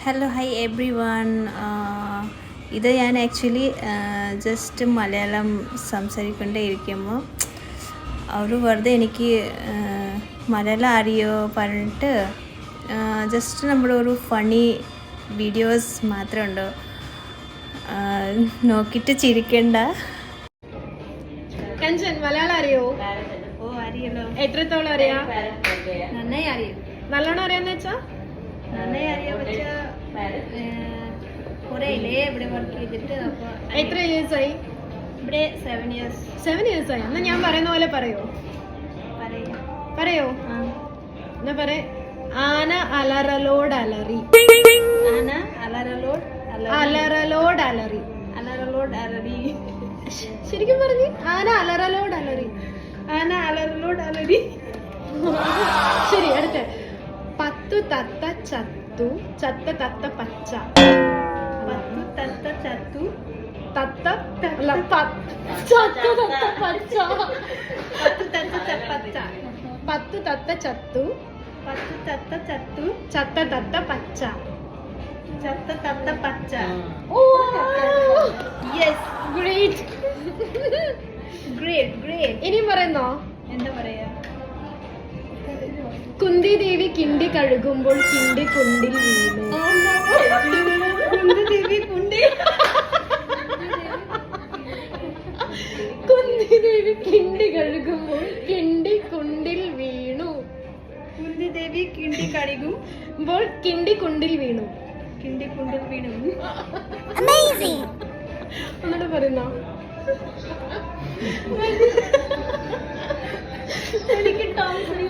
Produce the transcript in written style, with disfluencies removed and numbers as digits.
Hello hi every one. ഇത് ഞാൻ actually just Malayalam സംസാരിക്കൊണ്ടേ ഇരിക്കുമ്പോൾ അവർ വെറുതെ എനിക്ക് മലയാളം അറിയോ പറഞ്ഞിട്ട് ജസ്റ്റ് നമ്മുടെ ഒരു ഫണി വീഡിയോസ് മാത്രമുണ്ട്, നോക്കിയിട്ട് ചിരിക്കണ്ട. കഞ്ചൻ മലയാളം അറിയോ? ഓ അറിയല്ലോ. എത്രത്തോളം അറിയാം? നന്നായി അറിയും. നല്ലോണം അറിയാന്ന് വെച്ചാ നന്നായി അറിയാൻ വെച്ചാൽ കുറേ ഇല്ലേ ഇവിടെ വർക്ക് ചെയ്തിട്ട്. അപ്പോൾ എത്ര ഇയേഴ്സ് ആയി? ഇവിടെ 7 years. 7 years ആയി. എന്നാ ഞാൻ പറയുന്ന പോലെ പറയോ? പറയോ? എന്നാ പറ. ആന അലറലോട് അലറി. ആന അലറലോട് അലറലോട് അലറി. അലറലോട് അലറി. ശരിക്കും പറഞ്ഞു. ആന അലറലോട് അലറി. ആന അലറലോട് അലറി. ശരി, അടുത്ത. 10 തത്ത ചത്തു, ചത്ത തത്ത പച്ച. 10 തത്ത ചത്തു, തത്ത അല്ല ചത്ത തത്ത പച്ച. 10 തത്ത പച്ച. 10 തത്ത ചത്തു, 10 തത്ത ചത്തു, ചത്ത തത്ത പച്ച. ചത്ത തത്ത പച്ച. Oh yes, great. Great great. ഇനിയും പറയുന്നോ? എന്താ പറയാ? കുന്തി ദേവി കിണ്ടി കഴുകുമ്പോൾ കിണ്ടി കുണ്ടിൽ വീണു. ദേവി കുണ്ടി. കുന്തി ദേവി കിണ്ടി കഴുകുമ്പോൾ കിണ്ടി കുണ്ടിൽ വീണു. കുന്തി ദേവി കിണ്ടി കഴുകുമ്പോൾ കിണ്ടി കുണ്ടിൽ വീണു. കിണ്ടി കുണ്ടിൽ വീണു. എന്നിട്ട് പറയുന്നോ? എനിക്ക് ടോം ഫ്രീ